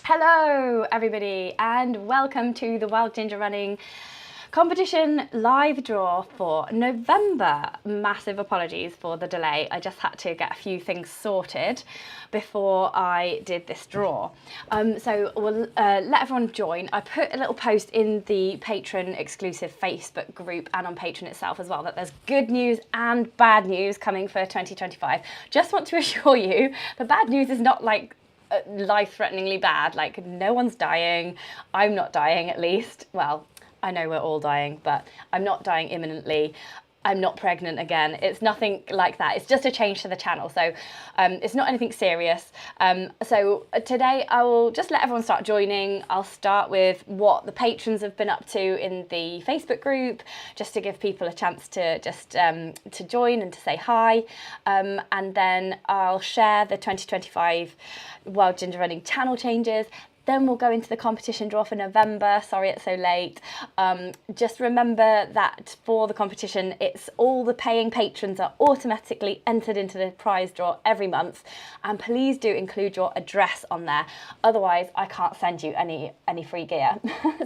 Hello everybody and welcome to the Wild Ginger Running competition live draw for November. Massive apologies for the delay. I just had to get a few things sorted before I did this draw. So we'll let everyone join. I put a little post in the Patron exclusive Facebook group and on Patron itself as well that there's good news and bad news coming for 2025. Just want to assure you the bad news is not like life-threateningly bad. Like, no one's dying. I'm not dying, at least. Well, I know we're all dying, but I'm not dying imminently. I'm not pregnant again. It's nothing like that. It's just a change to the channel. So it's not anything serious. So today I will just let everyone start joining. I'll start with what the patrons have been up to in the Facebook group, just to give people a chance to just to join and to say hi. And then I'll share the 2025 Wild Ginger Running channel changes. Then we'll go into the competition draw for November. Sorry it's so late. Just remember that for the competition, it's all the paying patrons are automatically entered into the prize draw every month. And please do include your address on there. Otherwise, I can't send you any free gear.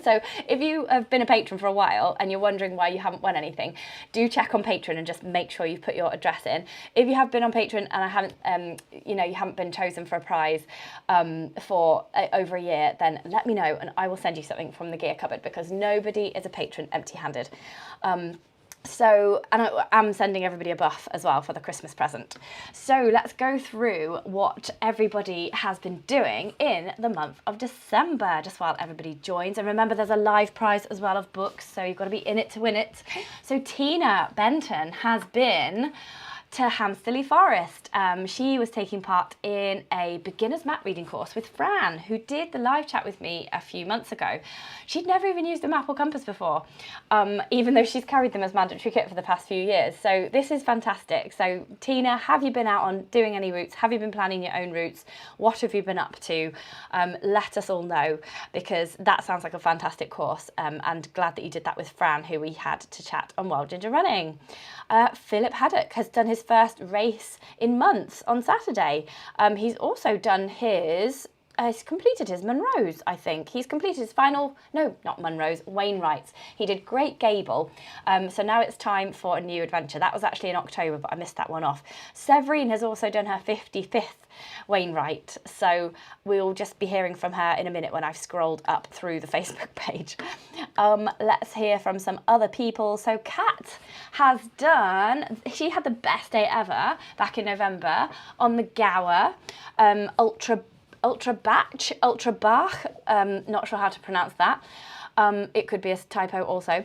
So if you have been a patron for a while and you're wondering why you haven't won anything, do check on Patron and just make sure you put your address in. If you have been on Patron and I haven't, you haven't been chosen for a prize for over a year, then let me know and I will send you something from the gear cupboard, because nobody is a patron empty-handed. So, and I am sending everybody a buff as well for the Christmas present. So let's go through what everybody has been doing in the month of December, just while everybody joins. And remember, there's a live prize as well of books, so you've got to be in it to win it. So Tina Benton has been to Hamsterley Forest. She was taking part in a beginner's map reading course with Fran, who did the live chat with me a few months ago. She'd never even used a map or compass before, even though she's carried them as mandatory kit for the past few years. So this is fantastic. So Tina, have you been out on doing any routes? Have you been planning your own routes? What have you been up to? Let us all know, because that sounds like a fantastic course, and glad that you did that with Fran, who we had to chat on Wild Ginger Running. Philip Haddock has done his first race in months on Saturday. He's also done his, he's completed his Munros, I think. He's completed his final, no, not Munros, Wainwrights. He did Great Gable. So now it's time for a new adventure. That was actually in October, but I missed that one off. Severine has also done her 55th Wainwright. So we'll just be hearing from her in a minute when I've scrolled up through the Facebook page. Let's hear from some other people. So Kat has done, she had the best day ever back in November on the Gower Ultra Bach, not sure how to pronounce that. It could be a typo also.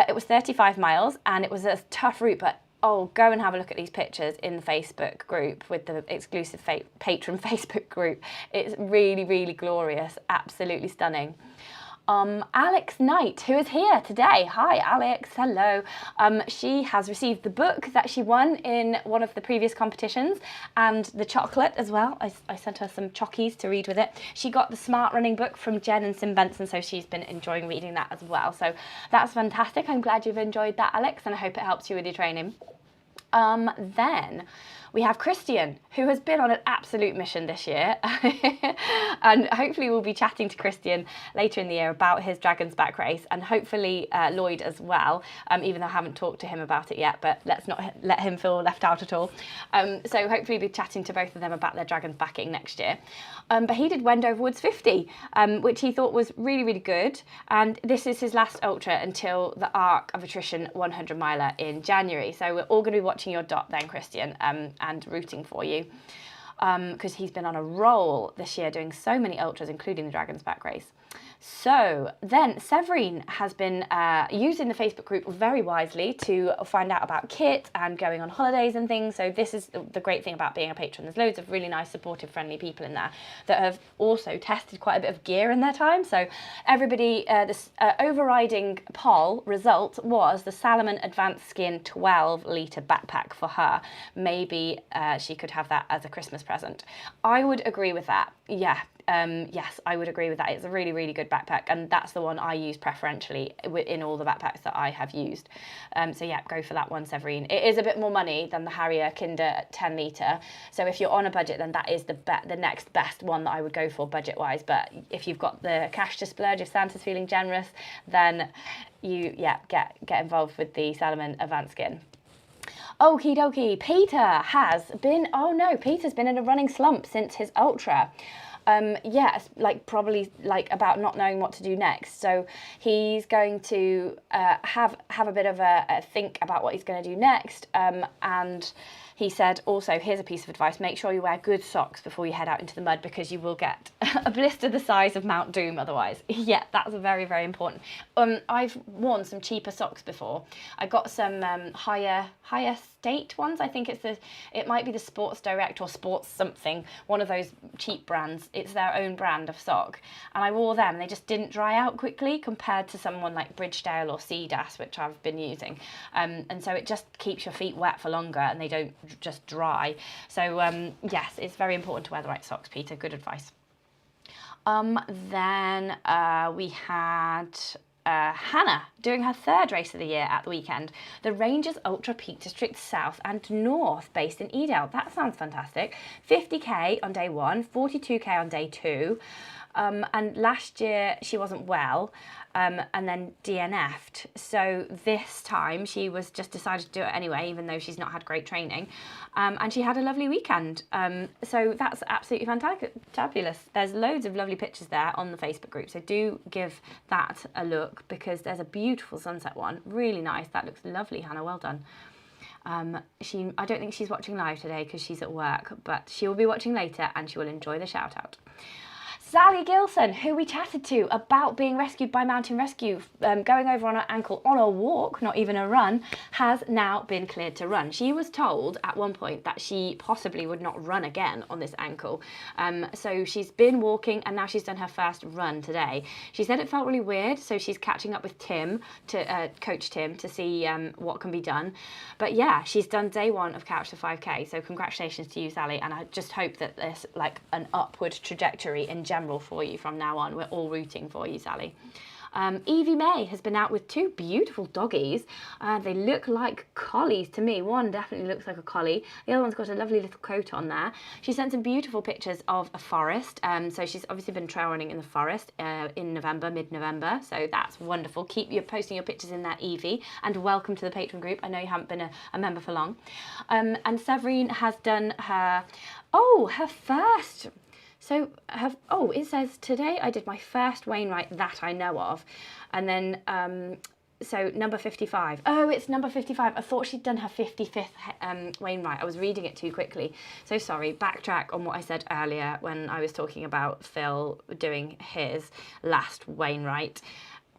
It was 35 miles and it was a tough route, but oh, go and have a look at these pictures in the Facebook group with the exclusive Patron Facebook group. It's really, really glorious, absolutely stunning. Alex Knight, who is here today. Hi, Alex. Hello. She has received the book that she won in one of the previous competitions and the chocolate as well. I sent her some chockies to read with it. She got the Smart Running book from Jen and Sim Benson, so she's been enjoying reading that as well. So that's fantastic. I'm glad you've enjoyed that, Alex, and I hope it helps you with your training. Then we have Christian, who has been on an absolute mission this year. And hopefully we'll be chatting to Christian later in the year about his Dragon's Back race, and hopefully Lloyd as well, even though I haven't talked to him about it yet, but let's not let him feel left out at all. So hopefully we'll be chatting to both of them about their Dragon's Backing next year. But he did Wendover Woods 50, which he thought was really, really good. And this is his last ultra until the Arc of Attrition 100 miler in January. So we're all going to be watching your dot then, Christian, and rooting for you, because he's been on a roll this year doing so many ultras, including the Dragon's Back race. So then Severine has been using the Facebook group very wisely to find out about kit and going on holidays and things. So this is the great thing about being a patron. There's loads of really nice, supportive, friendly people in there that have also tested quite a bit of gear in their time. So everybody, this overriding poll result was the Salomon Advanced Skin 12-litre backpack for her. Maybe she could have that as a Christmas present. I would agree with that. yeah, yes, I would agree with that. It's a really, really good backpack, and that's the one I use preferentially in all the backpacks that I have used. So yeah, go for that one, Severine. It is a bit more money than the Harrier Kinder 10 litre. So if you're on a budget, then that is the next best one that I would go for budget-wise. But if you've got the cash to splurge, if Santa's feeling generous, then you, yeah, get involved with the Salomon Advanced Skin. Okie dokie, Peter's been in a running slump since his Ultra. Yes, like probably like about not knowing what to do next. So he's going to have a bit of a think about what he's going to do next. And he said also, here's a piece of advice: make sure you wear good socks before you head out into the mud, because you will get a blister the size of Mount Doom otherwise. Yeah, that's very, very important. I've worn some cheaper socks before. I got some higher state ones. I think it might be the Sports Direct or Sports something, one of those cheap brands. It's their own brand of sock. And I wore them, and they just didn't dry out quickly compared to someone like Bridgedale or Cedas, which I've been using. And so it just keeps your feet wet for longer, and they don't just dry. So yes, it's very important to wear the right socks, Peter. Good advice. Then we had Hannah doing her third race of the year at the weekend, the Rangers Ultra Peak District South and North, based in Edale. That sounds fantastic. 50k on day 1, 42k on day 2. And last year she wasn't well, and then DNF'd. So this time she was just decided to do it anyway, even though she's not had great training. And she had a lovely weekend. So that's absolutely fabulous. There's loads of lovely pictures there on the Facebook group. So do give that a look, because there's a beautiful sunset one. Really nice. That looks lovely, Hannah. Well done. I don't think she's watching live today because she's at work, but she will be watching later and she will enjoy the shout out. Sally Gilson, who we chatted to about being rescued by Mountain Rescue, going over on her ankle on a walk, not even a run, has now been cleared to run. She was told at one point that she possibly would not run again on this ankle. So she's been walking, and now she's done her first run today. She said it felt really weird, so she's catching up with Tim, Coach Tim, to see what can be done. But yeah, she's done day 1 of Couch to 5k, so congratulations to you, Sally, and I just hope that there's like an upward trajectory in general for you from now on. We're all rooting for you, Sally. Evie May has been out with 2 beautiful doggies. They look like collies to me. One definitely looks like a collie. The other one's got a lovely little coat on there. She sent some beautiful pictures of a forest. So she's obviously been trail running in the forest in November, mid-November. So that's wonderful. Keep you posting your pictures in there, Evie. And welcome to the Patron group. I know you haven't been a member for long. And Severine has done her first... So, it says, today I did my first Wainwright that I know of. And then, so number 55. Oh, it's number 55. I thought she'd done her 55th Wainwright. I was reading it too quickly. So sorry, backtrack on what I said earlier when I was talking about Phil doing his last Wainwright.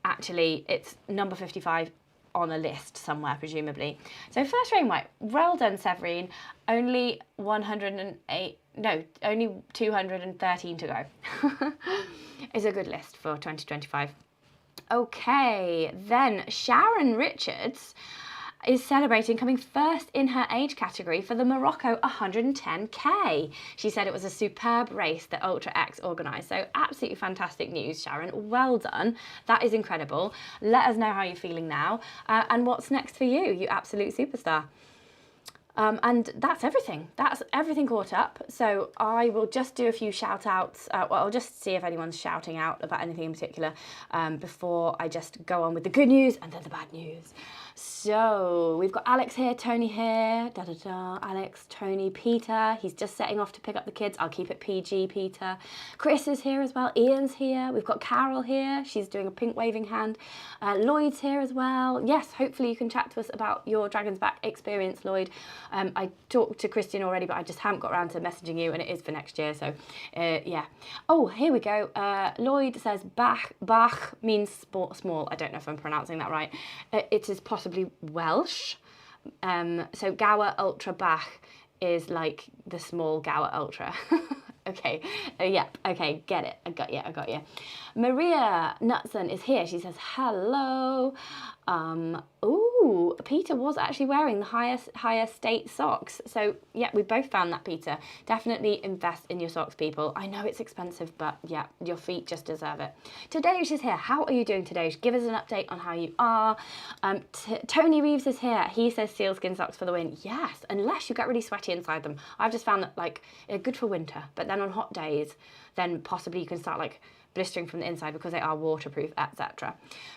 Actually, it's number 55 on a list somewhere, presumably. So first Wainwright, well done, Severine. Only 213 to go. Is a good list for 2025. Okay, then Sharon Richards is celebrating coming first in her age category for the Morocco 110k. She said it was a superb race that Ultra X organised. So absolutely fantastic news, Sharon. Well done. That is incredible. Let us know how you're feeling now. And what's next for you, you absolute superstar. And that's everything. That's everything caught up. So I will just do a few shout outs. I'll just see if anyone's shouting out about anything in particular before I just go on with the good news and then the bad news. So we've got Alex here, Tony here, Alex, Tony, Peter. He's just setting off to pick up the kids. I'll keep it PG, Peter. Chris is here as well. Ian's here. We've got Carol here. She's doing a pink waving hand. Lloyd's here as well. Yes, hopefully you can chat to us about your Dragon's Back experience, Lloyd. I talked to Christian already, but I just haven't got around to messaging you, and it is for next year, so yeah. Oh, here we go. Lloyd says Bach means small. I don't know if I'm pronouncing that right. It is possibly Welsh. So Gower Ultra Bach is like the small Gower Ultra. Okay, yep, okay, get it. I got you. Maria Knutson is here. She says, hello. Ooh, oh, Peter was actually wearing the higher state socks. So yeah, we both found that, Peter. Definitely invest in your socks, people. I know it's expensive, but yeah, your feet just deserve it. Tadeusz is here. How are you doing, Tadeusz? Give us an update on how you are. Tony Reeves is here. He says sealskin socks for the win. Yes, unless you get really sweaty inside them. I've just found that like they're good for winter, but then on hot days, then possibly you can start like blistering from the inside because they are waterproof, etc.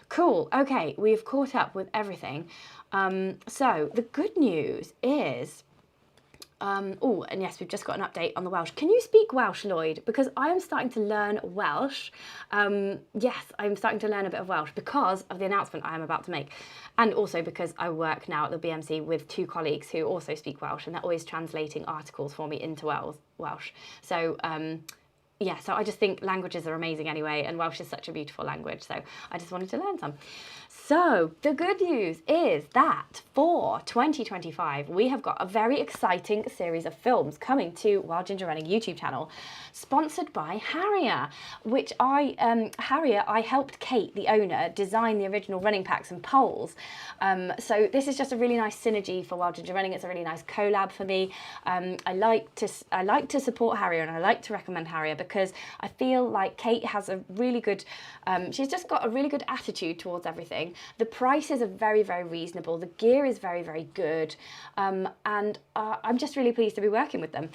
Cool. Okay, we've caught up with everything. So the good news is, oh, and yes, we've just got an update on the Welsh. Can you speak Welsh, Lloyd? Because I am starting to learn Welsh. Yes, I'm starting to learn a bit of Welsh because of the announcement I am about to make. And also because I work now at the BMC with 2 colleagues who also speak Welsh, and they're always translating articles for me into Welsh. So, yeah, so I just think languages are amazing anyway, and Welsh is such a beautiful language, so I just wanted to learn some. So the good news is that for 2025, we have got a very exciting series of films coming to Wild Ginger Running YouTube channel, sponsored by Harrier, which Harrier, I helped Kate, the owner, design the original running packs and poles. So this is just a really nice synergy for Wild Ginger Running. It's a really nice collab for me. I like to support Harrier, and I like to recommend Harrier because I feel like Kate has a really good, she's just got a really good attitude towards everything. The prices are very, very reasonable. The gear is very, very good. And I'm just really pleased to be working with them.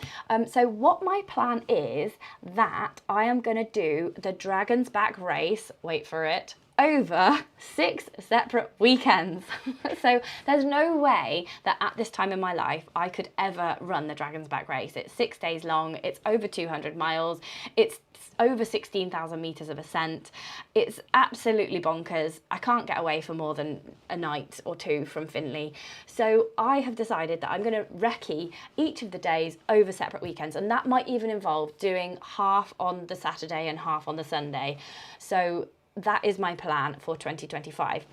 So what my plan is that I am going to do the Dragon's Back race, wait for it, over 6 separate weekends. So there's no way that at this time in my life I could ever run the Dragon's Back race. It's 6 days long, it's over 200 miles, it's over 16,000 meters of ascent. It's absolutely bonkers. I can't get away for more than a night or 2 from Finley. So I have decided that I'm going to recce each of the days over separate weekends, and that might even involve doing half on the Saturday and half on the Sunday. So that is my plan for 2025.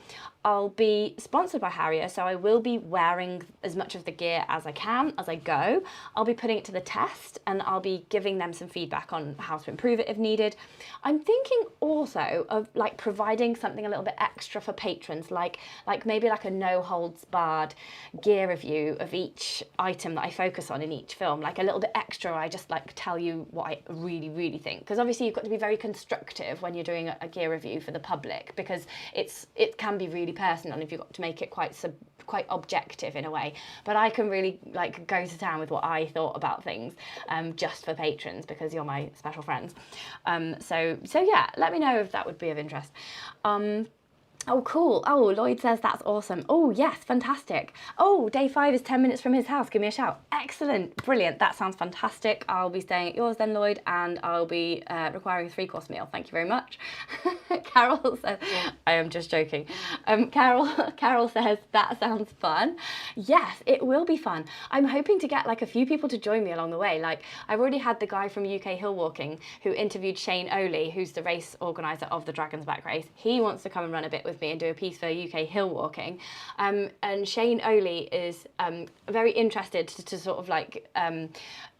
I'll be sponsored by Harrier, so I will be wearing as much of the gear as I can as I go. I'll be putting it to the test, and I'll be giving them some feedback on how to improve it if needed. I'm thinking also of like providing something a little bit extra for patrons, like maybe like a no holds barred gear review of each item that I focus on in each film, like a little bit extra. I just like tell you what I really, really think, because obviously you've got to be very constructive when you're doing a gear review for the public, because it can be really personal if you've got to make it quite objective in a way. But I can really like go to town with what I thought about things, just for patrons, because you're my special friends. So yeah, let me know if that would be of interest. Oh, cool. Oh, Lloyd says that's awesome. Oh, yes, fantastic. Oh, day 5 is 10 minutes from his house. Give me a shout. Excellent. Brilliant. That sounds fantastic. I'll be staying at yours then, Lloyd, and I'll be requiring a 3-course meal. Thank you very much. Carol says, I am just joking. Carol says, that sounds fun. Yes, it will be fun. I'm hoping to get like a few people to join me along the way. Like I've already had the guy from UK Hill Walking who interviewed Shane Oley, who's the race organizer of the Dragon's Back race. He wants to come and run a bit with me and do a piece for UK Hill Walking, and Shane Oley is very interested to sort of like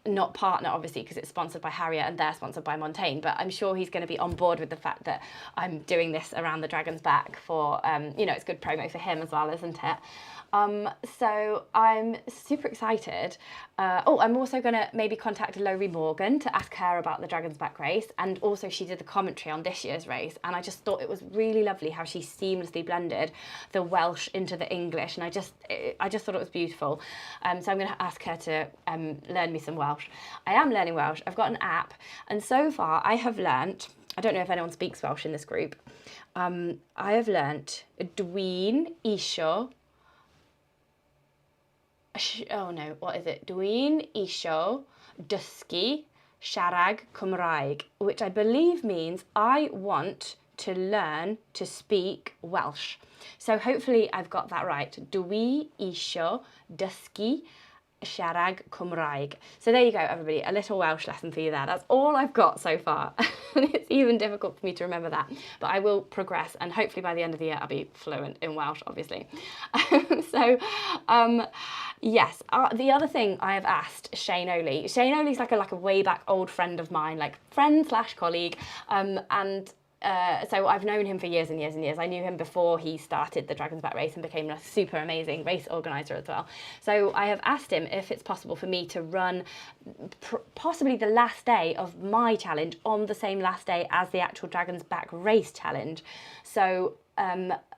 not partner obviously because it's sponsored by Harrier and they're sponsored by Montaigne, but I'm sure he's going to be on board with the fact that I'm doing this around the Dragon's Back for you know, it's good promo for him as well, isn't it? So I'm super excited. Oh, I'm also going to maybe contact Lowry Morgan to ask her about the Dragon's Back race, and also she did the commentary on this year's race, and I just thought it was really lovely how she seamlessly blended the Welsh into the English, and I just thought it was beautiful. So I'm going to ask her to learn me some Welsh. I am learning Welsh. I've got an app, and so far I have learnt, I don't know if anyone speaks Welsh in this group, I have learnt dwi'n isio, oh no, what is it? Dwi'n isio dysgu siarad Cymraeg, which I believe means I want to learn to speak Welsh. So hopefully I've got that right. Dwi isio dysgu siarad Cymraeg. So there you go, everybody, a little Welsh lesson for you there. That's all I've got so far. And it's even difficult for me to remember that, but I will progress, and hopefully by the end of the year I'll be fluent in Welsh, obviously. Yes, the other thing I have asked Shane Oley. Shane Oley's like a way back old friend of mine, like friend / colleague, and so I've known him for years and years and years. I knew him before he started the Dragon's Back race and became a super amazing race organizer as well. So I have asked him if it's possible for me to run possibly the last day of my challenge on the same last day as the actual Dragon's Back race challenge. So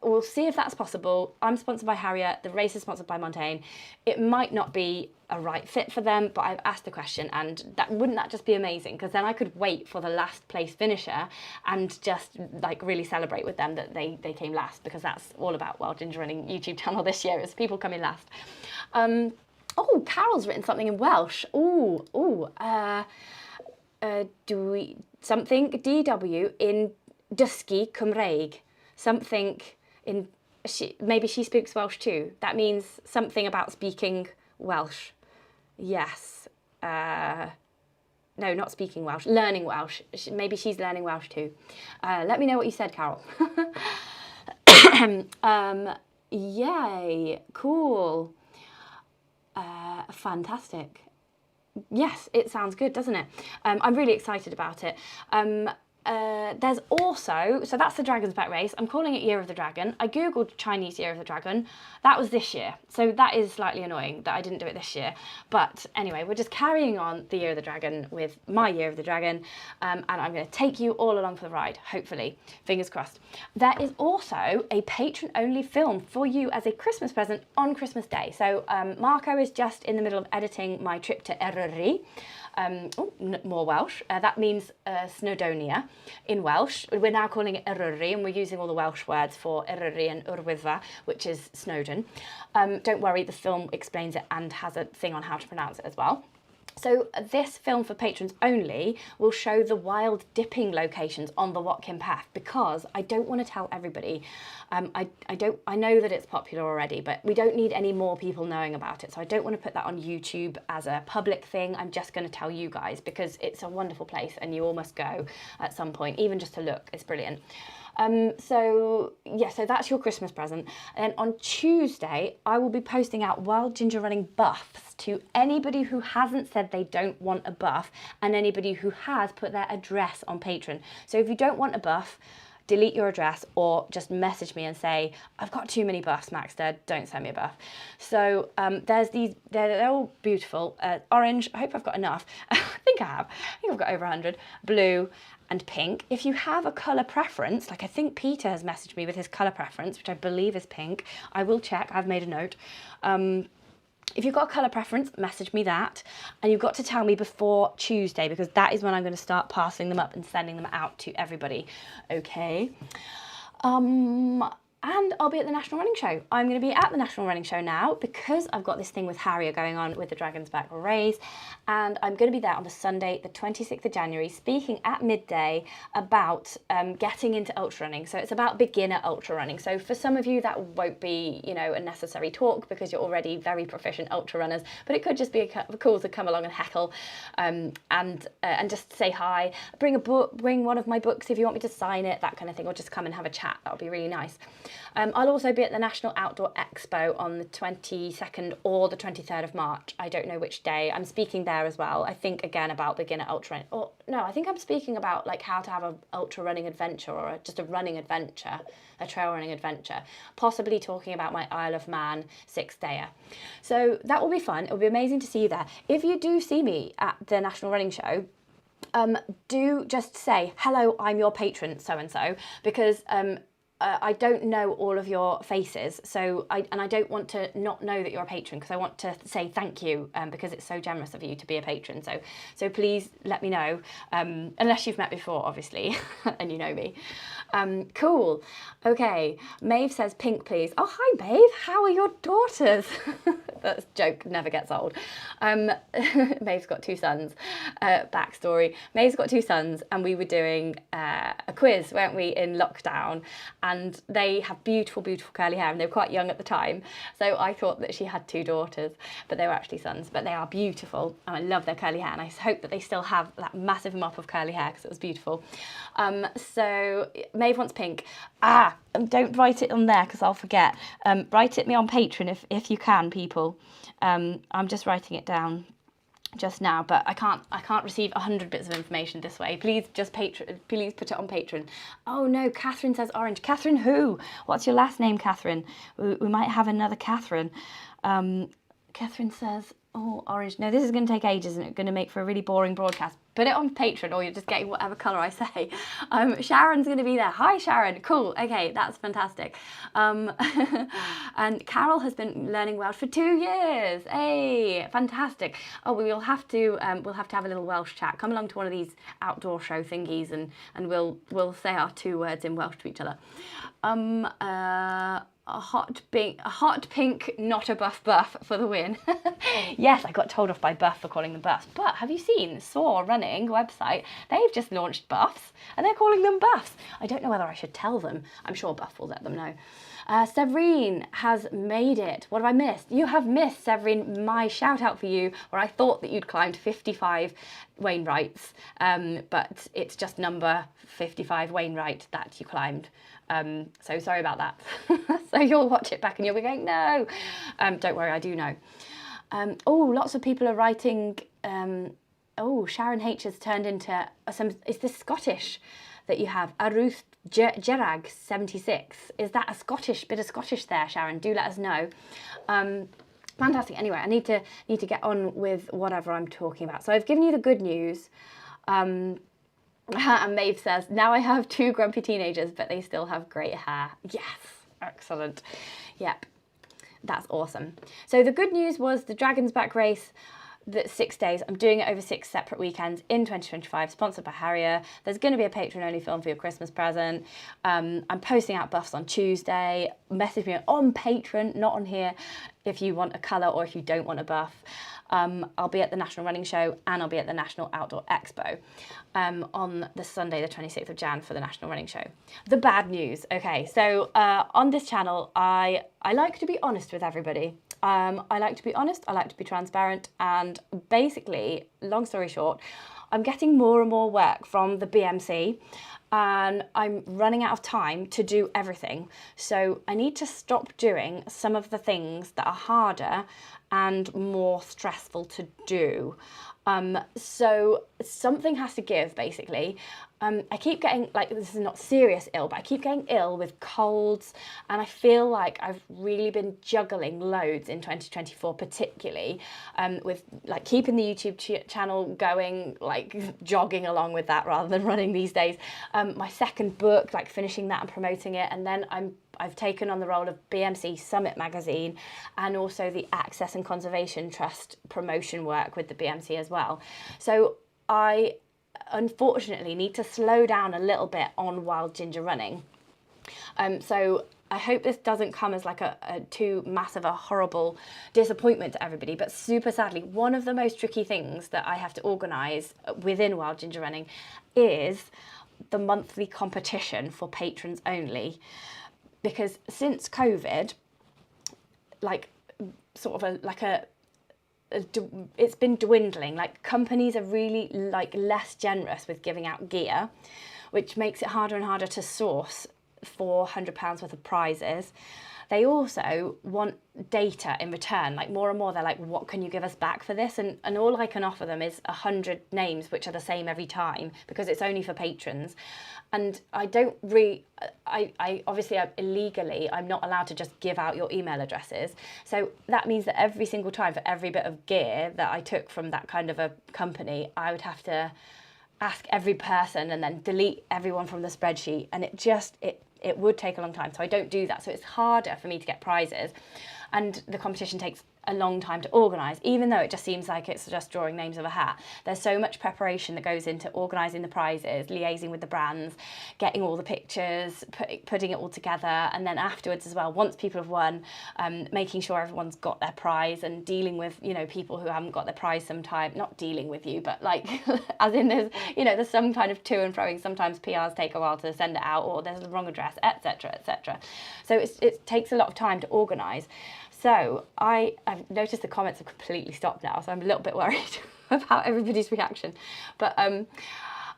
we'll see if that's possible. I'm sponsored by Harrier, the race is sponsored by Montaigne. It might not be a right fit for them, but I've asked the question, and wouldn't that just be amazing? Because then I could wait for the last place finisher and just like really celebrate with them that they came last, because that's all about Wild Ginger Running YouTube channel this year, is people coming last. Oh, Carol's written something in Welsh. Something DW in dysgu Cymreig. Something in, maybe she speaks Welsh too. That means something about speaking Welsh. Yes. No, not speaking Welsh, learning Welsh. Maybe she's learning Welsh too. Let me know what you said, Carol. Yay, cool. Fantastic. Yes, it sounds good, doesn't it? I'm really excited about it. There's also, so that's the Dragon's Back race. I'm calling it Year of the Dragon. I googled Chinese Year of the Dragon. That was this year. So that is slightly annoying that I didn't do it this year. But anyway, we're just carrying on the Year of the Dragon with my Year of the Dragon. And I'm going to take you all along for the ride, hopefully. Fingers crossed. There is also a patron-only film for you as a Christmas present on Christmas Day. So Marco is just in the middle of editing my trip to Eryri. More Welsh. That means Snowdonia in Welsh. We're now calling it Eryri, and we're using all the Welsh words for Eryri and Urwyddfa, which is Snowdon. Don't worry, the film explains it and has a thing on how to pronounce it as well. So this film for patrons only will show the wild dipping locations on the Watkin Path, because I don't want to tell everybody. I know that it's popular already, but we don't need any more people knowing about it. So I don't want to put that on YouTube as a public thing. I'm just going to tell you guys, because it's a wonderful place and you all must go at some point, even just to look. It's brilliant. So that's your Christmas present. And then on Tuesday, I will be posting out Wild Ginger Running buffs to anybody who hasn't said they don't want a buff, and anybody who has put their address on Patreon. So if you don't want a buff, delete your address or just message me and say, I've got too many buffs, Maxter, don't send me a buff. So there's these, they're all beautiful. Orange, I hope I've got enough. I think I have. I think I've got over 100. Blue and pink. If you have a colour preference, like I think Peter has messaged me with his colour preference, which I believe is pink. I will check, I've made a note. If you've got a colour preference, message me that. And you've got to tell me before Tuesday, because that is when I'm going to start passing them up and sending them out to everybody. Okay. And I'll be at the National Running Show. I'm going to be at the National Running Show now because I've got this thing with Harrier going on with the Dragon's Back race. And I'm going to be there on the Sunday, the 26th of January, speaking at midday about getting into ultra running. So it's about beginner ultra running. So for some of you, that won't be, you know, a necessary talk because you're already very proficient ultra runners. But it could just be cool to come along and heckle and just say hi. Bring a book, bring one of my books if you want me to sign it, that kind of thing, or just come and have a chat. That would be really nice. I'll also be at the National Outdoor Expo on the 22nd or the 23rd of March. I don't know which day. I'm speaking there as well. I think, again, about beginner ultra running. Or, no, I think I'm speaking about, like, how to have an ultra running adventure or just a running adventure, a trail running adventure. Possibly talking about my Isle of Man 6-dayer. So that will be fun. It will be amazing to see you there. If you do see me at the National Running Show, do just say, hello, I'm your patron, so-and-so, because I don't know all of your faces, so I don't want to not know that you're a patron, because I want to say thank you because it's so generous of you to be a patron. So please let me know, unless you've met before, obviously, and you know me. Cool. Okay. Maeve says pink, please. Oh, hi, Maeve. How are your daughters? That joke never gets old. Maeve's got 2 sons. Backstory. Maeve's got 2 sons, and we were doing a quiz, weren't we, in lockdown. And they have beautiful, beautiful curly hair, and they were quite young at the time. So I thought that she had 2 daughters, but they were actually sons. But they are beautiful, and I love their curly hair, and I hope that they still have that massive mop of curly hair, because it was beautiful. So Maeve wants pink. Don't write it on there, because I'll forget. Write it me on Patreon if you can, people. I'm just writing it down. just now, but I can't receive 100 bits of information this way. Please just please put it on Patreon. Oh no, Catherine says orange. Catherine who? What's your last name, Catherine? We might have another Catherine. Catherine says, oh, orange. No, this is going to take ages and it's going to make for a really boring broadcast. Put it on Patreon or you're just getting whatever colour I say. Sharon's going to be there. Hi, Sharon. Cool. Okay, that's fantastic. And Carol has been learning Welsh for 2 years. Hey, fantastic. Oh, we'll have to have a little Welsh chat. Come along to one of these outdoor show thingies and we'll say our 2 words in Welsh to each other. A hot pink, not a buff for the win. Yes, I got told off by Buff for calling them buffs. But have you seen SOAR running website? They've just launched buffs and they're calling them buffs. I don't know whether I should tell them. I'm sure Buff will let them know. Severine has made it. What have I missed? You have missed, Severine, my shout out for you, where I thought that you'd climbed 55 Wainwrights, but it's just number 55 Wainwright that you climbed. So sorry about that. So you'll watch it back and you'll be going, no. Don't worry, I do know. Oh, lots of people are writing. Oh, Sharon H has turned into is this Scottish that you have? Aruth Gerag 76. Is that a bit of Scottish there, Sharon? Do let us know. Fantastic. Anyway, I need to get on with whatever I'm talking about. So I've given you the good news. And Maeve says, now I have 2 grumpy teenagers, but they still have great hair. Yes, excellent. Yep, that's awesome. So the good news was the Dragon's Back race, that's 6 days. I'm doing it over 6 separate weekends in 2025, sponsored by Harrier. There's going to be a Patreon-only film for your Christmas present. I'm posting out buffs on Tuesday. Message me on Patreon, not on here, if you want a colour or if you don't want a buff. I'll be at the National Running Show and I'll be at the National Outdoor Expo on the Sunday, the 26th of Jan for the National Running Show. The bad news. Okay, so on this channel, I like to be honest with everybody. I like to be honest, I like to be transparent, and basically, long story short, I'm getting more and more work from the BMC and I'm running out of time to do everything. So I need to stop doing some of the things that are harder and more stressful to do. So something has to give, basically. I keep getting, like, this is not serious ill, but I keep getting ill with colds, and I feel like I've really been juggling loads in 2024, particularly with like keeping the YouTube channel going, like jogging along with that rather than running these days. My second book, like finishing that and promoting it, and then I've taken on the role of BMC Summit magazine and also the Access and Conservation Trust promotion work with the BMC as well. So I unfortunately need to slow down a little bit on Wild Ginger running. So I hope this doesn't come as like a too massive, a horrible disappointment to everybody, but super sadly, one of the most tricky things that I have to organise within Wild Ginger running is the monthly competition for patrons only. Because since COVID, like sort of it's been dwindling. Like companies are really like less generous with giving out gear, which makes it harder and harder to source £400 worth of prizes. They also want data in return, like more and more. They're like, what can you give us back for this? And all I can offer them is 100 names, which are the same every time, because it's only for patrons. And I don't really, I obviously illegally, I'm not allowed to just give out your email addresses. So that means that every single time for every bit of gear that I took from that kind of a company, I would have to ask every person and then delete everyone from the spreadsheet. And it would take a long time. So I don't do that. So it's harder for me to get prizes. And the competition takes a long time to organise, even though it just seems like it's just drawing names of a hat. There's so much preparation that goes into organising the prizes, liaising with the brands, getting all the pictures, putting it all together, and then afterwards as well, once people have won, making sure everyone's got their prize and dealing with, you know, people who haven't got their prize sometimes, not dealing with you, but like, as in there's some kind of to and froing. Sometimes PRs take a while to send it out, or there's the wrong address, etc., etc. So it takes a lot of time to organise. So I've noticed the comments have completely stopped now, so I'm a little bit worried about everybody's reaction. But so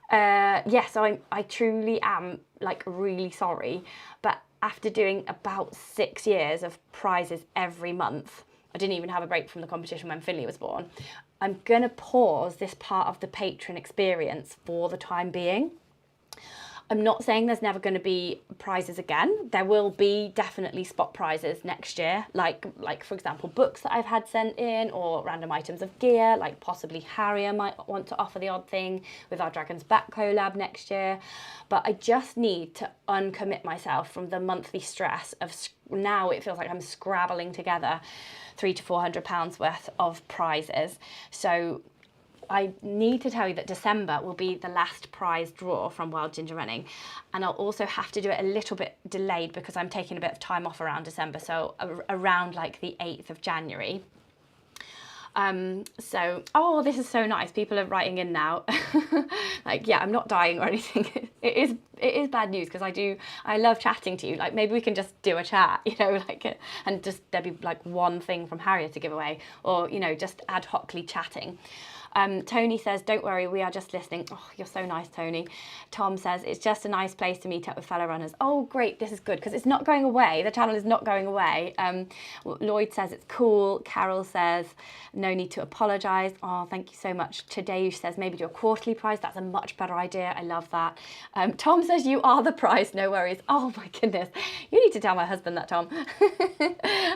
I truly am like really sorry. But after doing about 6 years of prizes every month, I didn't even have a break from the competition when Finley was born. I'm going to pause this part of the patron experience for the time being. I'm not saying there's never going to be prizes again. There will be definitely spot prizes next year, like for example, books that I've had sent in, or random items of gear, like possibly Harrier might want to offer the odd thing with our Dragon's Back collab next year. But I just need to uncommit myself from the monthly stress of, now it feels like I'm scrabbling together £300 to £400 worth of prizes. So I need to tell you that December will be the last prize draw from Wild Ginger Running, and I'll also have to do it a little bit delayed because I'm taking a bit of time off around December, so around like the 8th of January. Oh, this is so nice. People are writing in now. Like, yeah, I'm not dying or anything. It is bad news because I love chatting to you. Like, maybe we can just do a chat, you know, like, and just there'd be like one thing from Harrier to give away, or, you know, just ad hocly chatting. Tony says, don't worry, we are just listening. Oh, you're so nice, Tony. Tom says, it's just a nice place to meet up with fellow runners. Oh, great, this is good, because it's not going away. The channel is not going away. Lloyd says it's cool. Carol says, no need to apologise. Oh, thank you so much. Tadeusz says, maybe do a quarterly prize. That's a much better idea. I love that. Tom says, you are the prize. No worries. Oh, my goodness. You need to tell my husband that, Tom.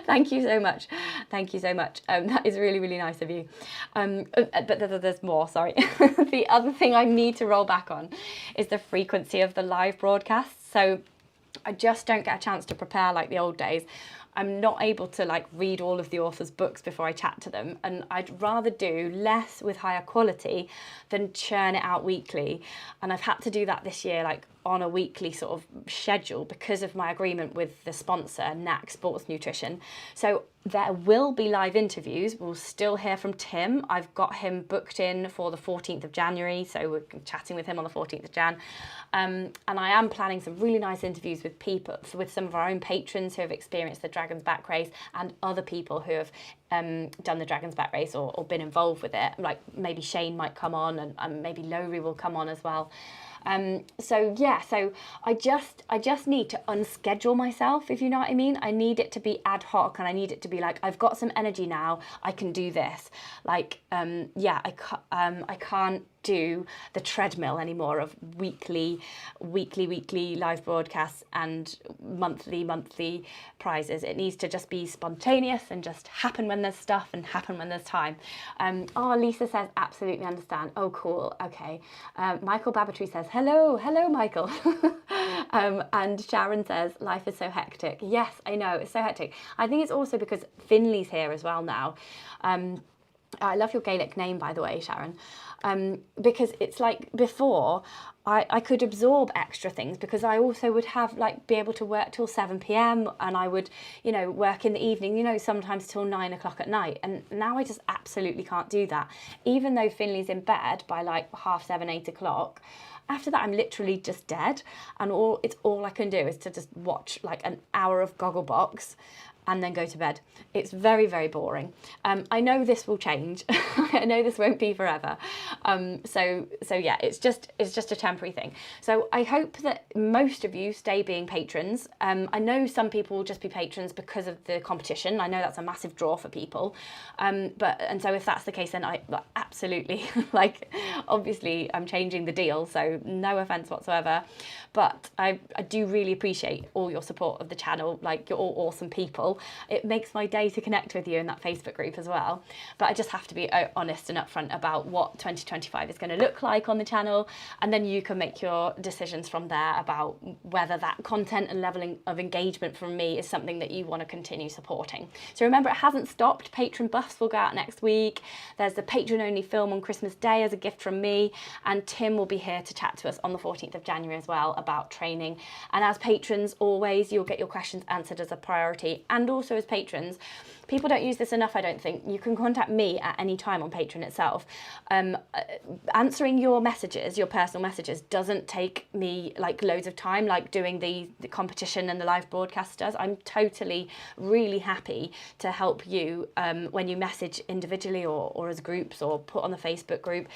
Thank you so much. Thank you so much. That is really, really nice of you. But there's more, sorry. The other thing I need to roll back on is the frequency of the live broadcasts. So I just don't get a chance to prepare like the old days. I'm not able to like read all of the author's books before I chat to them, and I'd rather do less with higher quality than churn it out weekly. And I've had to do that this year, like on a weekly sort of schedule, because of my agreement with the sponsor, Naak Sports Nutrition. So there will be live interviews. We'll still hear from Tim. I've got him booked in for the 14th of January, so we're chatting with him on the 14th of Jan. And I am planning some really nice interviews with people, with some of our own patrons who have experienced the Dragon's Back race, and other people who have done the Dragon's Back race or been involved with it. Like maybe Shane might come on, and maybe Lowry will come on as well. So yeah, so I just need to unschedule myself, if you know what I mean. I need it to be ad hoc, and I need it to be like, I've got some energy now, I can do this. Like, yeah, I can't do the treadmill anymore of weekly live broadcasts and monthly prizes. It needs to just be spontaneous and just happen when there's stuff and happen when there's time. Oh, Lisa says, absolutely understand. Oh, cool. Okay. Michael Babatry says, hello, Michael. And Sharon says, life is so hectic. Yes, I know, it's so hectic. I think it's also because Finley's here as well now. I love your Gaelic name, by the way, Sharon. Because it's like before, I could absorb extra things because I also would have be able to work till 7 p.m. and I would, you know, work in the evening, you know, sometimes till 9 o'clock at night. And now I just absolutely can't do that. Even though Finley's in bed by like 7:30, 8 o'clock, after that I'm literally just dead. And all I can do is to just watch like an hour of Gogglebox and then go to bed. It's very, very boring. I know this will change. I know this won't be forever. So yeah, it's just a temporary thing. So I hope that most of you stay being patrons. I know some people will just be patrons because of the competition. I know that's a massive draw for people. And so if that's the case, then I absolutely, like, obviously I'm changing the deal, so no offense whatsoever. But I do really appreciate all your support of the channel. Like, you're all awesome people. It makes my day to connect with you in that Facebook group as well. But I just have to be honest and upfront about what 2025 is going to look like on the channel, and then you can make your decisions from there about whether that content and leveling of engagement from me is something that you want to continue supporting. So remember, it hasn't stopped. Patron buffs will go out next week. There's the patron only film on Christmas Day as a gift from me, and Tim will be here to chat to us on the 14th of January as well about training. And as patrons, always, you'll get your questions answered as a priority. And also as patrons, people don't use this enough, I don't think. You can contact me at any time on Patreon itself. Answering your messages, your personal messages, doesn't take me like loads of time like doing the competition and the live broadcast does. I'm totally really happy to help you when you message individually or as groups or put on the Facebook group.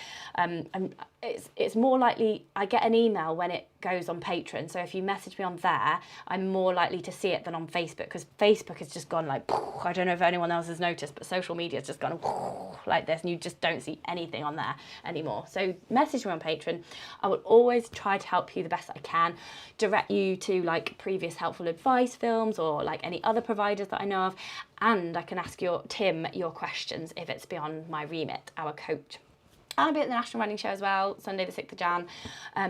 It's more likely I get an email when it goes on Patreon. So if you message me on there, I'm more likely to see it than on Facebook, because Facebook has just gone like, I don't know if anyone else has noticed, but social media's just gone like this, and you just don't see anything on there anymore. So message me on Patreon. I will always try to help you the best I can, direct you to like previous helpful advice films or like any other providers that I know of, and I can ask Tim your questions if it's beyond my remit, our coach. I'll be at the National Running Show as well, Sunday the 6th of Jan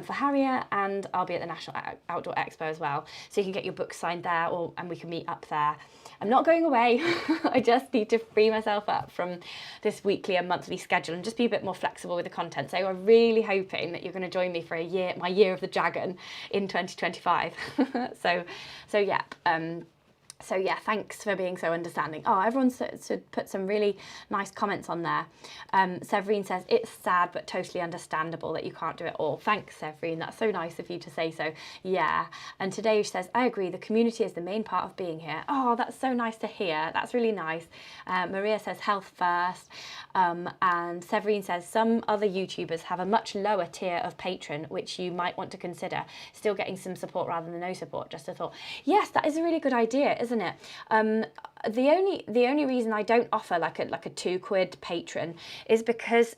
for Harrier, and I'll be at the National Outdoor Expo as well. So you can get your book signed there, and we can meet up there. I'm not going away. I just need to free myself up from this weekly and monthly schedule and just be a bit more flexible with the content. So I'm really hoping that you're going to join me for my year of the dragon in 2025. So yeah, thanks for being so understanding. Oh, everyone put some really nice comments on there. Severine says, it's sad but totally understandable that you can't do it all. Thanks, Severine. That's so nice of you to say so. Yeah. And today she says, I agree, the community is the main part of being here. Oh, that's so nice to hear. That's really nice. Maria says, health first. And Severine says, some other YouTubers have a much lower tier of patron, which you might want to consider. Still getting some support rather than no support. Just a thought. Yes, that is a really good idea, isn't it? The only reason I don't offer like a £2 patron is because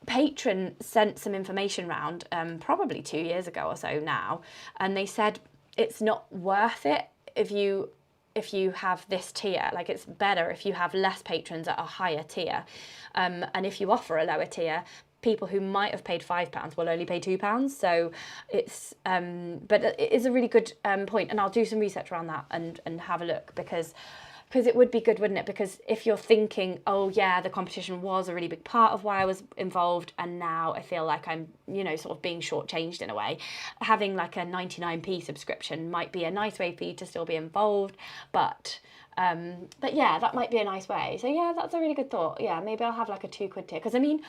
Patron sent some information around probably 2 years ago or so now, and they said it's not worth it if you have this tier. Like, it's better if you have less patrons at a higher tier, and if you offer a lower tier, people who might have paid £5 will only pay £2. So it's but it is a really good point, and I'll do some research around that and have a look, because it would be good, wouldn't it? Because if you're thinking, oh yeah, the competition was a really big part of why I was involved, and now I feel like I'm, sort of being shortchanged in a way, having like a 99p subscription might be a nice way for you to still be involved, but yeah, that might be a nice way. So yeah, that's a really good thought. Yeah, maybe I'll have like a £2 tier, because I mean,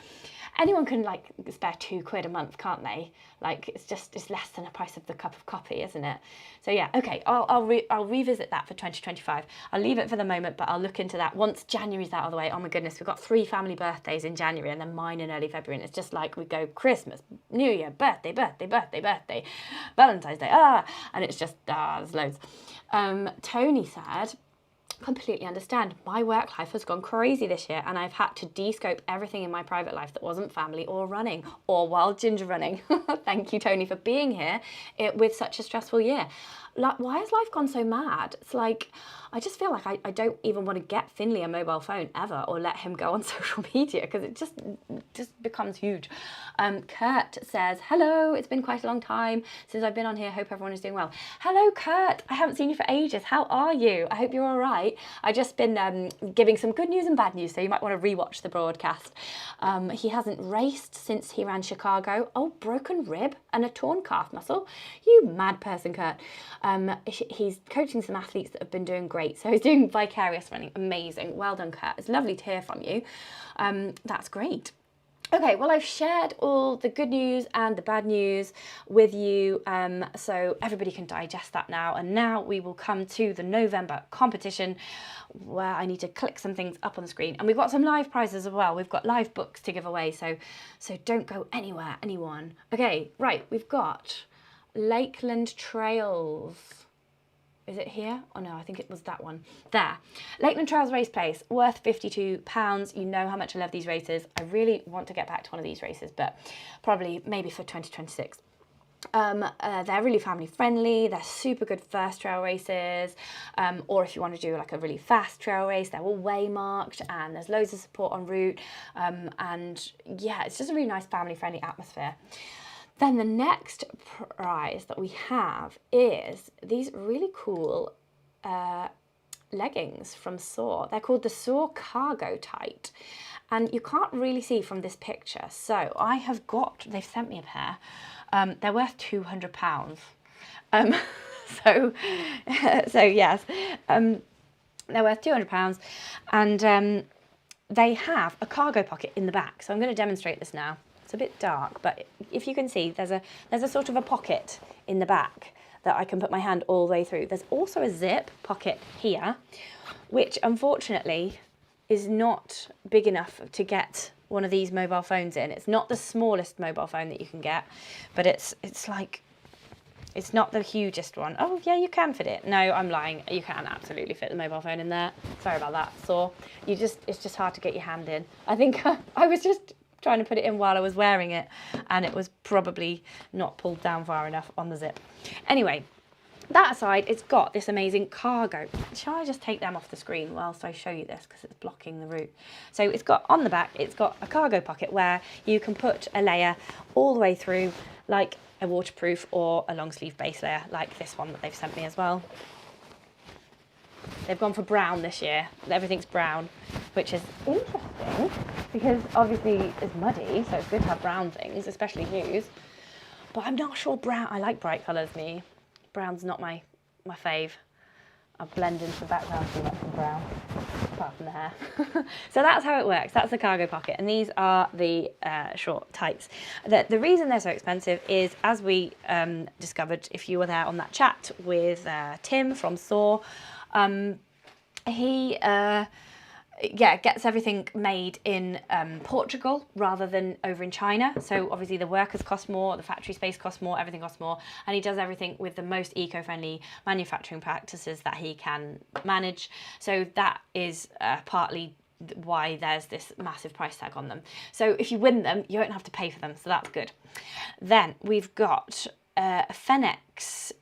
anyone can like spare £2 a month, can't they? Like, it's less than the price of the cup of coffee, isn't it? So yeah, okay, I'll revisit that for 2025. I'll leave it for the moment, but I'll look into that once January's out of the way. Oh my goodness, we've got 3 family birthdays in January and then mine in early February, and it's just like we go Christmas, New Year, birthday, Valentine's Day, and it's just there's loads. Tony said, completely understand. My work life has gone crazy this year, and I've had to de-scope everything in my private life that wasn't family or running or wild ginger running. Thank you, Tony, for being here with such a stressful year. Like, why has life gone so mad? It's like, I just feel like I don't even want to get Finley a mobile phone ever, or let him go on social media, because it just becomes huge. Kurt says, hello, it's been quite a long time since I've been on here. Hope everyone is doing well. Hello, Kurt. I haven't seen you for ages. How are you? I hope you're all right. I've just been giving some good news and bad news, so you might want to rewatch the broadcast. He hasn't raced since he ran Chicago. Oh, broken rib and a torn calf muscle. You mad person, Kurt. He's coaching some athletes that have been doing great. So he's doing vicarious running. Amazing. Well done, Kurt. It's lovely to hear from you. That's great. Okay, well, I've shared all the good news and the bad news with you, so everybody can digest that now. And now we will come to the November competition, where I need to click some things up on the screen. And we've got some live prizes as well. We've got live books to give away, so don't go anywhere, anyone. Okay, right, we've got Lakeland Trails. Is it here? Oh no, I think it was that one. There. Lakeland Trails race place, worth £52. You know how much I love these races. I really want to get back to one of these races, but probably maybe for 2026. They're really family friendly. They're super good first trail races, or if you want to do like a really fast trail race, they're all way marked, and there's loads of support en route, and yeah, it's just a really nice family friendly atmosphere. Then the next prize that we have is these really cool leggings from SOAR. They're called the SOAR Cargo Tight, and you can't really see from this picture. So I have got, they've sent me a pair. They're worth £200. So yes, they're worth £200, and they have a cargo pocket in the back. So I'm going to demonstrate this now. It's a bit dark, but if you can see, there's a sort of a pocket in the back that I can put my hand all the way through. There's also a zip pocket here, which unfortunately is not big enough to get one of these mobile phones in. It's not the smallest mobile phone that you can get, but it's like It's not the hugest one. Oh, yeah, you can fit it. No, I'm lying. You can absolutely fit the mobile phone in there. Sorry about that. So it's just hard to get your hand in. I think I was just trying to put it in while I was wearing it, and it was probably not pulled down far enough on the zip. Anyway, that aside, it's got this amazing cargo. Shall I just take them off the screen whilst I show you this, because it's blocking the route? So it's got, on the back, it's got a cargo pocket where you can put a layer all the way through, like a waterproof or a long sleeve base layer, like this one that they've sent me as well. They've gone for brown this year. Everything's brown, which is interesting because obviously it's muddy, so it's good to have brown things, especially hues. But I'm not sure brown. I like bright colours, me. Brown's not my fave. I'll blend into the background too much with brown, apart from the hair. So that's how it works. That's the cargo pocket, and these are the short tights. The reason they're so expensive is, as we discovered if you were there on that chat with Tim from SOAR, he gets everything made in Portugal rather than over in China. So obviously the workers cost more, the factory space costs more, everything costs more, and he does everything with the most eco-friendly manufacturing practices that he can manage. So that is partly why there's this massive price tag on them. So if you win them, you don't have to pay for them, so that's good. Then we've got a Fenix.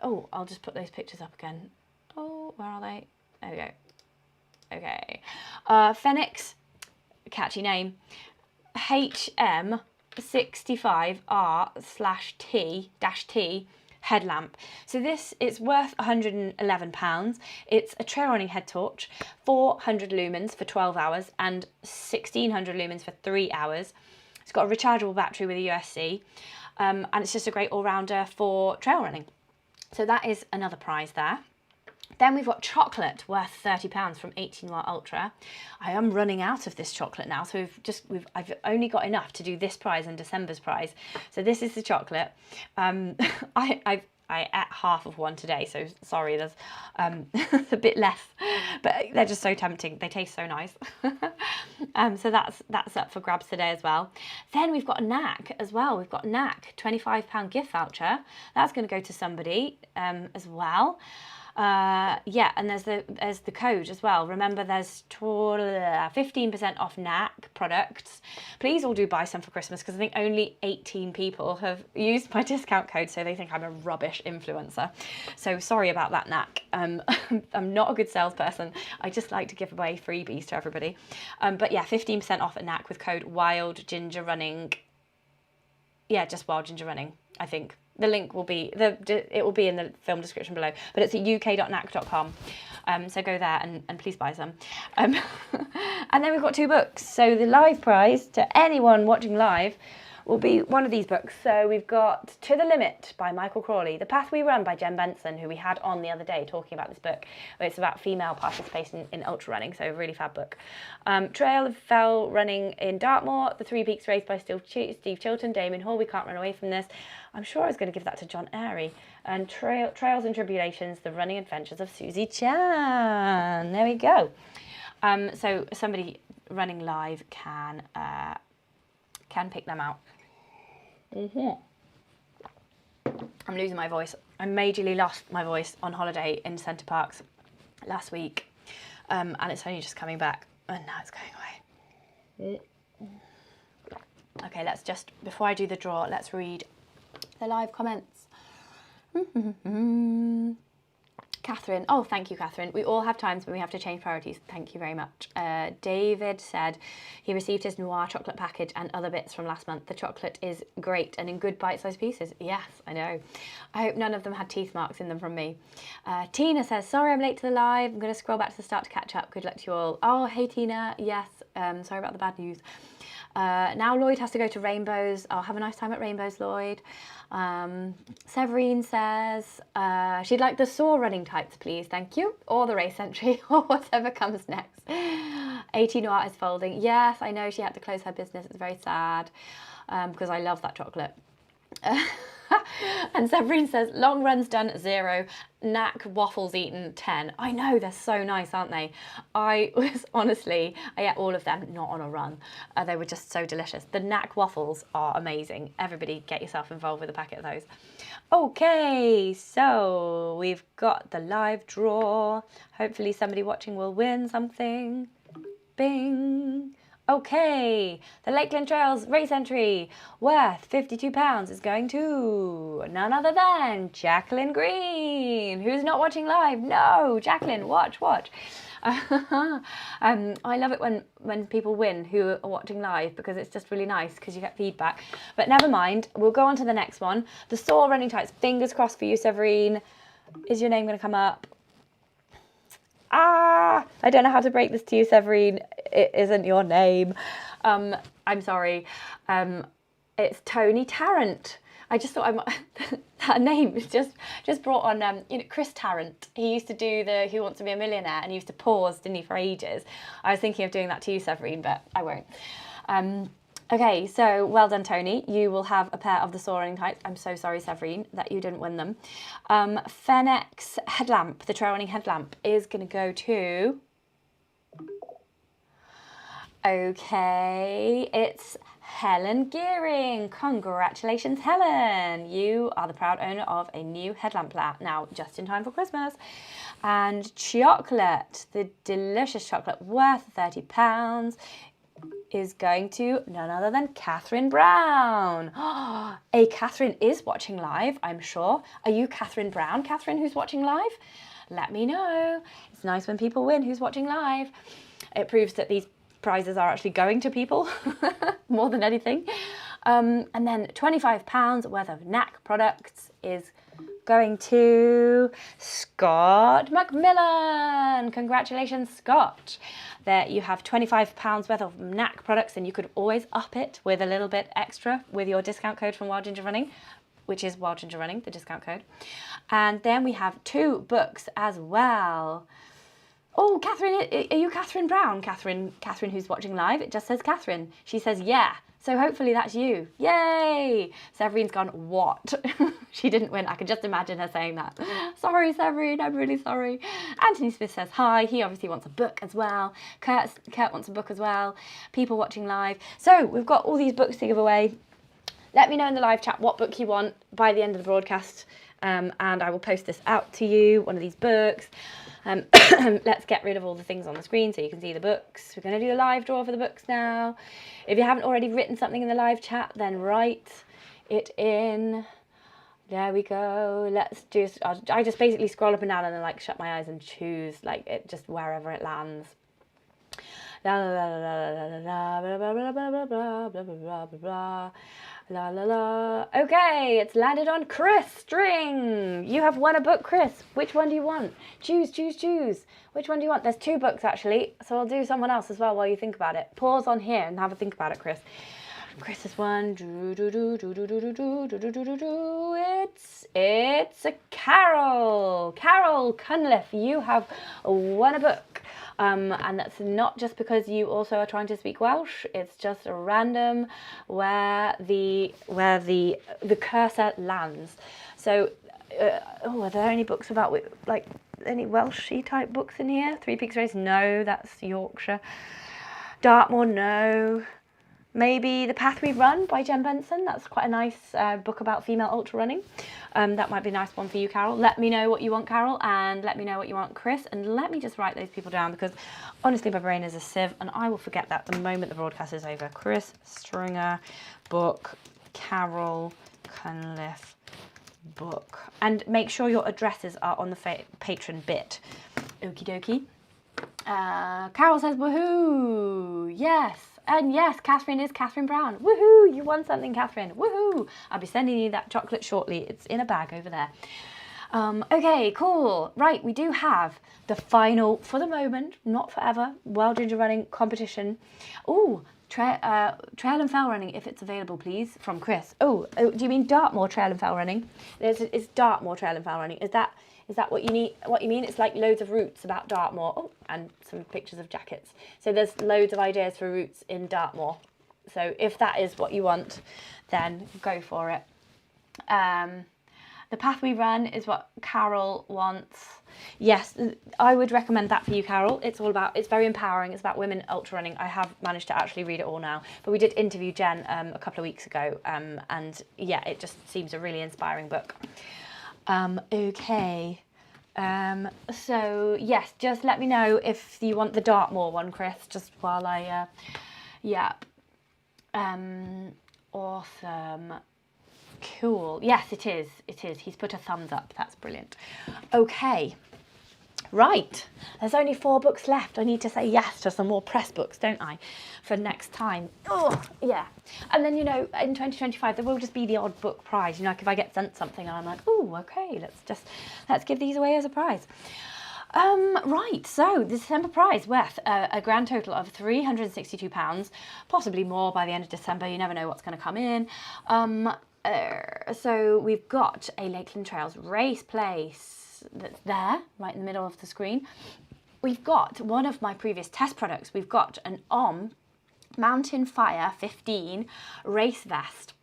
Oh, I'll just put those pictures up again. Oh, where are they? There we go. Okay, Fenix, catchy name, HM65R/T headlamp. So it's worth £111. It's a trail running head torch, 400 lumens for 12 hours and 1600 lumens for 3 hours. It's got a rechargeable battery with a USB, and it's just a great all-rounder for trail running. So that is another prize there. Then we've got chocolate worth £30 from 18 Noir Ultra. I am running out of this chocolate now, so I've only got enough to do this prize and December's prize. So this is the chocolate. I ate half of one today, so sorry, there's a bit less, but they're just so tempting. They taste so nice. So that's up for grabs today as well. Then we've got a Naak as well. We've got Naak, £25 gift voucher. That's going to go to somebody as well. Yeah, and there's the code as well. Remember, there's 15% off Naak products. Please all do buy some for Christmas, because I think only 18 people have used my discount code, so they think I'm a rubbish influencer. So sorry about that, Naak. I'm not a good salesperson. I just like to give away freebies to everybody. But yeah, 15% off at Naak with code WILDGINGERRUNNING. Yeah, just Wild Ginger Running, I think. The link will be, it will be in the film description below, but it's at uk.naak.com. So go there and please buy some. And then we've got 2 books. So the live prize to anyone watching live will be one of these books. So we've got To the Limit by Michael Crawley, The Path We Run by Jen Benson, who we had on the other day talking about this book. It's about female participation in ultra running, so a really fab book. Trail of Fell Running in Dartmoor, The 3 Peaks Race by Steve Chilton, Damien Hall, We Can't Run Away From This. I'm sure I was going to give that to John Airy. And Trails and Tribulations, The Running Adventures of Susie Chan. There we go. So somebody running live can pick them out. I'm losing my voice. I majorly lost my voice on holiday in Centre Parks last week, and it's only just coming back, and now it's going away. Okay, let's just, before I do the draw, let's read the live comments. Catherine, oh, thank you, Catherine. We all have times when we have to change priorities. Thank you very much. David said he received his Noir chocolate package and other bits from last month. The chocolate is great and in good bite-sized pieces. Yes, I know. I hope none of them had teeth marks in them from me. Tina says, sorry I'm late to the live. I'm going to scroll back to the start to catch up. Good luck to you all. Oh, hey, Tina. Yes, sorry about the bad news. Now Lloyd has to go to Rainbows. Oh, have a nice time at Rainbows, Lloyd. Severine says she'd like the SOAR running tights, please, thank you, or the race entry, or whatever comes next. 18 Noir is folding. Yes, I know she had to close her business. It's very sad because I love that chocolate. And Severine says, long runs done, 0. Naak waffles eaten, 10. I know, they're so nice, aren't they? I ate all of them, not on a run. They were just so delicious. The Naak waffles are amazing. Everybody get yourself involved with a packet of those. Okay, so we've got the live draw. Hopefully somebody watching will win something. Bing. Okay, the Lakeland Trails race entry worth £52 is going to none other than Jacqueline Green, who's not watching live. No, Jacqueline, watch. I love it when people win who are watching live, because it's just really nice because you get feedback. But never mind, we'll go on to the next one. The SOAR running tights. Fingers crossed for you, Severine. Is your name going to come up? I don't know how to break this to you, Severine. It isn't your name. I'm sorry. It's Tony Tarrant. I just thought that name is just brought on, Chris Tarrant. He used to do the Who Wants to Be a Millionaire, and he used to pause, didn't he, for ages. I was thinking of doing that to you, Severine, but I won't. Okay, so well done, Tony. You will have a pair of the SOAR running tights. I'm so sorry, Severine, that you didn't win them. Fenix headlamp, the trail running headlamp, is going to go to... Okay, it's Helen Gearing. Congratulations, Helen. You are the proud owner of a new headlamp now, just in time for Christmas. And chocolate, the delicious chocolate worth £30, is going to none other than Catherine Brown. A Catherine is watching live, I'm sure. Are you Catherine Brown, Catherine, who's watching live? Let me know. It's nice when people win who's watching live. It proves that these prizes are actually going to people more than anything. And then £25 worth of Naak products is going to Scott McMillan. Congratulations, Scott. There you have £25 worth of Naak products, and you could always up it with a little bit extra with your discount code from Wild Ginger Running, which is Wild Ginger Running, the discount code. And then we have 2 books as well. Oh, Catherine, are you Catherine Brown? Catherine who's watching live? It just says Catherine. She says, yeah. So hopefully that's you. Yay! Severine's gone, what? She didn't win. I can just imagine her saying that. Sorry, Severine, I'm really sorry. Anthony Smith says hi. He obviously wants a book as well. Kurt wants a book as well. People watching live. So we've got all these books to give away. Let me know in the live chat what book you want by the end of the broadcast, and I will post this out to you, one of these books. Let's get rid of all the things on the screen so you can see the books. We're going to do a live draw for the books now. If you haven't already written something in the live chat, then write it in. There we go. I just basically scroll up and down and then like shut my eyes and choose like it just wherever it lands. La la la la la la blah blah blah blah blah blah blah blah blah. La la la. Okay, it's landed on Chris String. You have won a book, Chris. Which one do you want? Choose. Which one do you want? There's 2 books actually, so I'll do someone else as well while you think about it. Pause on here and have a think about it, Chris. Chris is one. It's a Carol. Carol Cunliffe. You have won a book. And that's not just because you also are trying to speak Welsh. It's just a random where the cursor lands. So, are there any books about like any Welshy type books in here? Three Peaks Race? No, that's Yorkshire. Dartmoor? No. Maybe The Path We Run by Jen Benson. That's quite a nice book about female ultra running. That might be a nice one for you, Carol. Let me know what you want, Carol, and let me know what you want, Chris. And let me just write those people down because honestly, my brain is a sieve and I will forget that the moment the broadcast is over. Chris Stringer, book, Carol Cunliffe, book. And make sure your addresses are on the Patron bit. Okie dokie. Carol says, woohoo! Yes. And yes, Catherine is Catherine Brown. Woohoo! You won something, Catherine. Woohoo! I'll be sending you that chocolate shortly. It's in a bag over there. Okay, cool. Right, we do have the final, for the moment, not forever, Wild Ginger Running competition. Oh, trail and fell running, if it's available, please, from Chris. Oh, do you mean Dartmoor trail and fell running? It's Dartmoor trail and fell running. Is that what you need? What you mean? It's like loads of routes about Dartmoor. Oh, and some pictures of jackets. So there's loads of ideas for routes in Dartmoor. So if that is what you want, then go for it. The The Path We Run is what Carol wants. Yes, I would recommend that for you, Carol. It's very empowering. It's about women ultra running. I have managed to actually read it all now, but we did interview Jen a couple of weeks ago, and yeah, it just seems a really inspiring book. Okay. So yes, just let me know if you want the Dartmoor one, Chris, just while I, yeah. Awesome. Cool. Yes, it is. It is. He's put a thumbs up. That's brilliant. Okay. Right. There's only 4 books left. I need to say yes to some more press books, don't I, for next time. Oh, yeah. And then, you know, in 2025, there will just be the odd book prize. You know, like if I get sent something and I'm like, oh, okay, let's give these away as a prize. Right, so the December prize worth a grand total of £362, possibly more by the end of December. You never know what's going to come in. So we've got a Lakeland Trails race place that's there, right in the middle of the screen. We've got one of my previous test products. We've got an OMM Mtn Fire 15 race vest,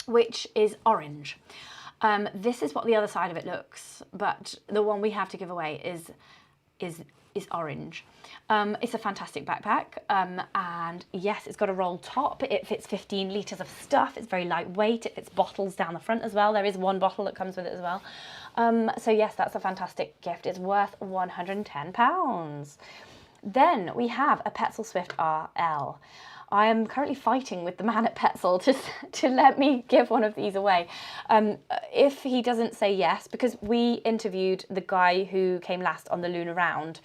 which is orange. This is what the other side of it looks, but the one we have to give away is orange. It's a fantastic backpack, and yes, it's got a roll top. It fits 15 litres of stuff. It's very lightweight. It fits bottles down the front as well. There is one bottle that comes with it as well. So yes, that's a fantastic gift. It's worth £110. Then we have a Petzl Swift RL. I am currently fighting with the man at Petzl to let me give one of these away. If he doesn't say yes, because we interviewed the guy who came last on the Lunar Round,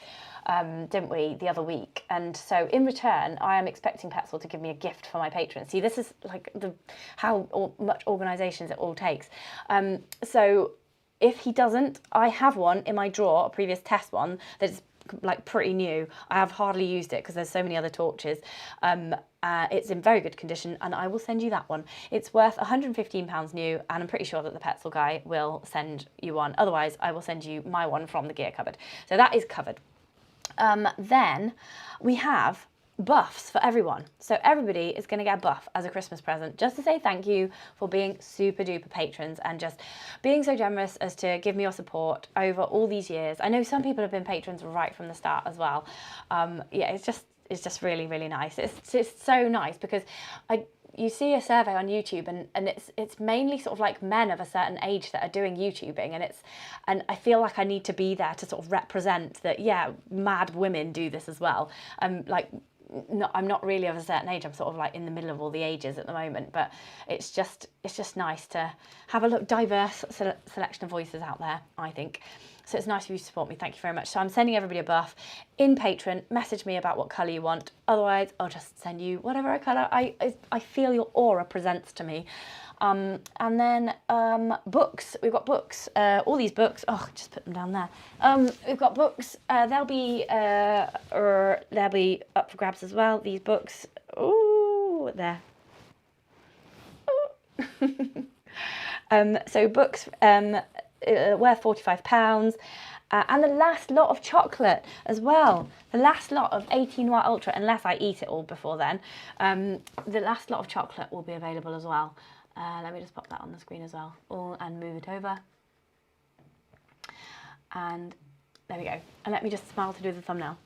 didn't we, the other week? And so in return, I am expecting Petzl to give me a gift for my patrons. See, this is like how much organisations it all takes. So if he doesn't, I have one in my drawer, a previous test one, that's like pretty new. I have hardly used it because there's so many other torches. It's in very good condition, and I will send you that one. It's worth £115 new, and I'm pretty sure that the Petzl guy will send you one. Otherwise, I will send you my one from the gear cupboard. So that is covered. Then we have buffs for everyone. So everybody is going to get a buff as a Christmas present, just to say thank you for being super duper patrons and just being so generous as to give me your support over all these years. I know some people have been patrons right from the start as well. Yeah, it's just really, really nice. It's so nice because you see a survey on YouTube and it's mainly sort of like men of a certain age that are doing YouTubing, and I feel like I need to be there to sort of represent that, yeah, mad women do this as well. No, I'm not really of a certain age. I'm sort of like in the middle of all the ages at the moment, but it's just nice to have a diverse selection of voices out there, I think. So it's nice of you to support me. Thank you very much. So I'm sending everybody a buff in Patron. Message me about what colour you want. Otherwise, I'll just send you whatever colour I feel your aura presents to me. And then books. We've got books. All these books. Oh, just put them down there. We've got books. They'll be up for grabs as well. These books. Ooh, there. Ooh. So books worth £45. And the last lot of chocolate as well. The last lot of 18 Noir Ultra, unless I eat it all before then. The last lot of chocolate will be available as well. Let me just pop that on the screen as well. And move it over. And there we go. And let me just smile to do the thumbnail.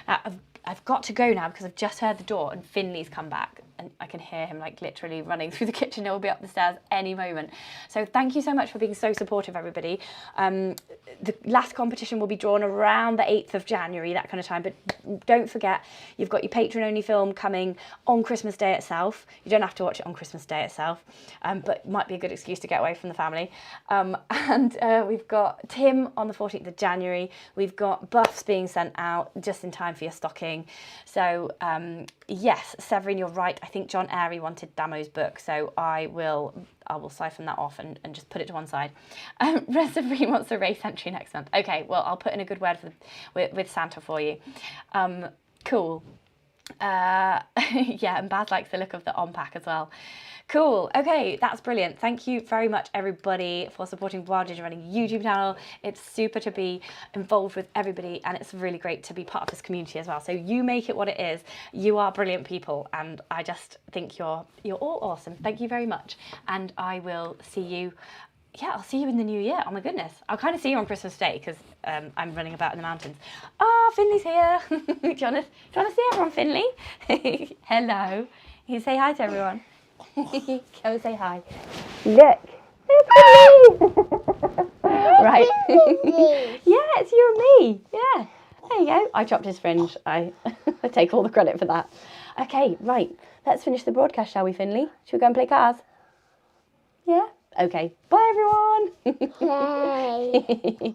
Now, I've got to go now because I've just heard the door and Finley's come back and I can hear him like literally running through the kitchen. He'll be up the stairs any moment. So thank you so much for being so supportive, everybody. The last competition will be drawn around the 8th of January, that kind of time. But don't forget, you've got your Patron-only film coming on Christmas Day itself. You don't have to watch it on Christmas Day itself, but it might be a good excuse to get away from the family. We've got Tim on the 14th of January. We've got buffs being sent out just in time for your stocking. So yes, Severin, you're right. I think John Airy wanted Damo's book, so I will siphon that off and just put it to one side. Reservoir wants a race entry next month. Okay, well, I'll put in a good word with Santa for you. Cool. Yeah, and Baz likes the look of the on pack as well. Cool. Okay, that's brilliant. Thank you very much, everybody, for supporting Wild Ginger Running YouTube channel. It's super to be involved with everybody, and it's really great to be part of this community as well. So you make it what it is. You are brilliant people, and I just think you're all awesome. Thank you very much, and I will see you. Yeah, I'll see you in the new year. Oh my goodness. I'll kind of see you on Christmas Day because I'm running about in the mountains. Oh, Finley's here. Do you want to see everyone, Finley? Hello. You say hi to everyone. Go say hi. Look. Right. Yeah, it's you and me. Yeah. There you go. I chopped his fringe. I take all the credit for that. Okay, right. Let's finish the broadcast, shall we, Finley? Should we go and play cars? Yeah? Okay. Bye, everyone. Bye.